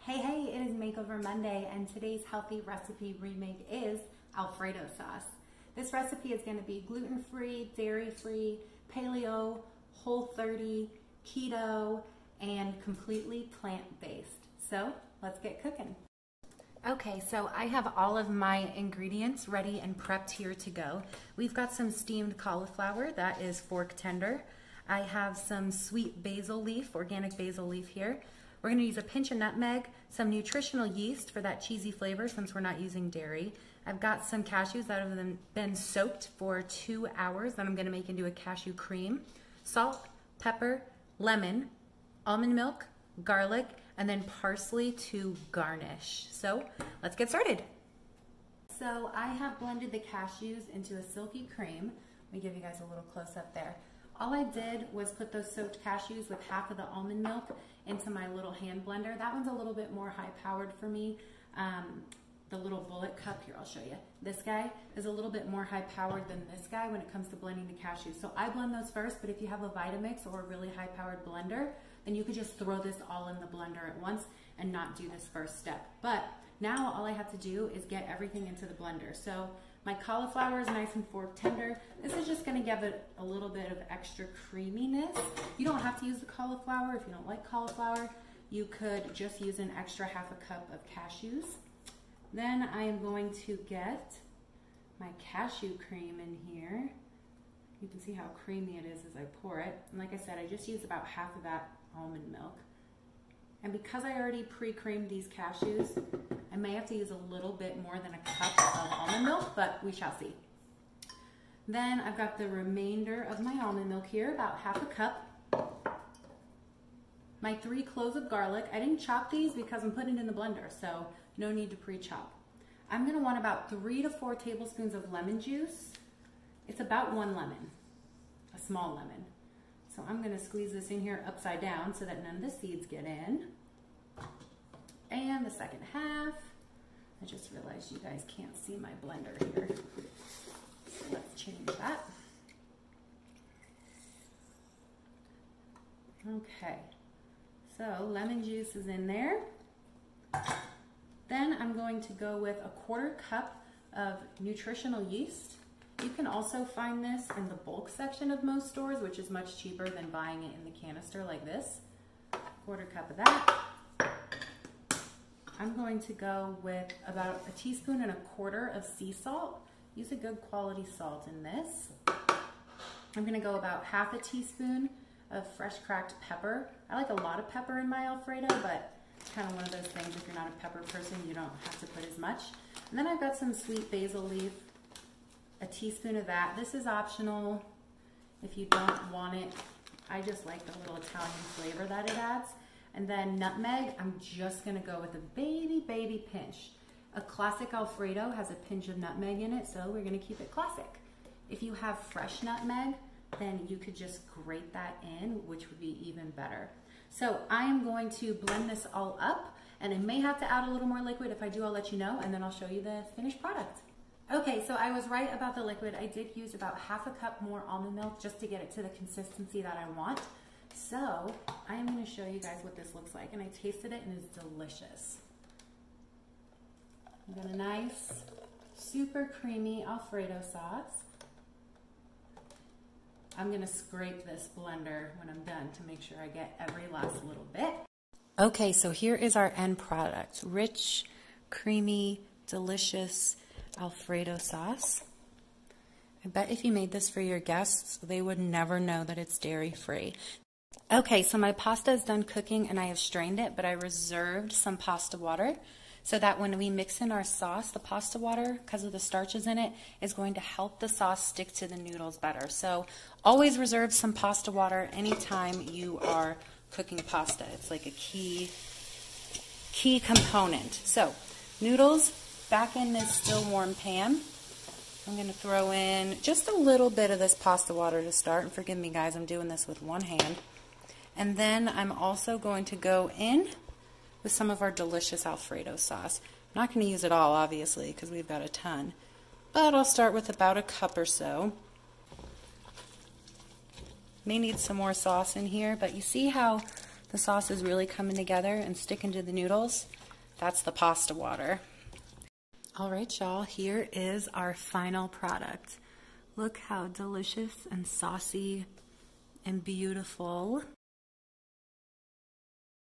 Hey, it is Makeover Monday, and today's healthy recipe remake is Alfredo sauce. This recipe is going to be gluten-free, dairy-free, paleo, whole30, keto, and completely plant-based. So let's get cooking. Okay, so I have all of my ingredients ready and prepped here to go. We've got some steamed cauliflower that is fork tender. I have some sweet basil leaf, organic basil leaf here. We're going to use a pinch of nutmeg, some nutritional yeast for that cheesy flavor since we're not using dairy. I've got some cashews that have been soaked for 2 hours that I'm going to make into a cashew cream. Salt, pepper, lemon, almond milk, garlic, and then parsley to garnish. So let's get started. So I have blended the cashews into a silky cream. Let me give you guys a little close up there. All I did was put those soaked cashews with half of the almond milk into my little hand blender. That one's a little bit more high powered for me. The little bullet cup, here I'll show you. This guy is a little bit more high powered than this guy when it comes to blending the cashews. So I blend those first, but if you have a Vitamix or a really high powered blender, then you could just throw this all in the blender at once and not do this first step. But now all I have to do is get everything into the blender. So my cauliflower is nice and fork tender. This is just gonna give it a little bit of extra creaminess. You don't have to use the cauliflower. If you don't like cauliflower, you could just use an extra half a cup of cashews. Then I am going to get my cashew cream in here. You can see how creamy it is as I pour it. And like I said, I just used about half of that almond milk. And because I already pre-creamed these cashews, I may have to use a little bit more than a cup of almond milk, but we shall see. Then I've got the remainder of my almond milk here, about half a cup. My 3 cloves of garlic. I didn't chop these because I'm putting it in the blender, so no need to pre-chop. I'm gonna want about 3 to 4 tablespoons of lemon juice. It's about 1 lemon, a small lemon. So I'm gonna squeeze this in here upside down so that none of the seeds get in. And the second half, I just realized you guys can't see my blender here. So let's change that. Okay, so lemon juice is in there. Then I'm going to go with a 1/4 cup of nutritional yeast. You can also find this in the bulk section of most stores, which is much cheaper than buying it in the canister like this. 1/4 cup of that. I'm going to go with about 1 teaspoon and 1/4 of sea salt. Use a good quality salt in this. I'm gonna go about half a teaspoon of fresh cracked pepper. I like a lot of pepper in my Alfredo, but it's kind of one of those things, if you're not a pepper person, you don't have to put as much. And then I've got some sweet basil leaf, 1 teaspoon of that. This is optional if you don't want it. I just like the little Italian flavor that it adds. And then nutmeg, I'm just gonna go with a baby pinch. A classic Alfredo has a pinch of nutmeg in it, so we're gonna keep it classic. If you have fresh nutmeg, then you could just grate that in, which would be even better. So I am going to blend this all up, and I may have to add a little more liquid. If I do, I'll let you know, and then I'll show you the finished product. Okay, so I was right about the liquid. I did use about half a cup more almond milk just to get it to the consistency that I want. So I am going to show you guys what this looks like, and I tasted it and it's delicious. I've got a nice, super creamy Alfredo sauce. I'm going to scrape this blender when I'm done to make sure I get every last little bit. Okay, so here is our end product. Rich, creamy, delicious Alfredo sauce. I bet if you made this for your guests, they would never know that it's dairy-free. Okay, so my pasta is done cooking and I have strained it, but I reserved some pasta water so that when we mix in our sauce, the pasta water, because of the starches in it, is going to help the sauce stick to the noodles better. So always reserve some pasta water anytime you are cooking pasta. It's like a key component. So noodles back in this still warm pan. I'm going to throw in just a little bit of this pasta water to start. And forgive me guys, I'm doing this with one hand. And then I'm also going to go in with some of our delicious Alfredo sauce. I'm not going to use it all, obviously, because we've got a ton. But I'll start with about a cup or so. May need some more sauce in here, but you see how the sauce is really coming together and sticking to the noodles, that's the pasta water. All right, y'all, here is our final product. Look how delicious and saucy and beautiful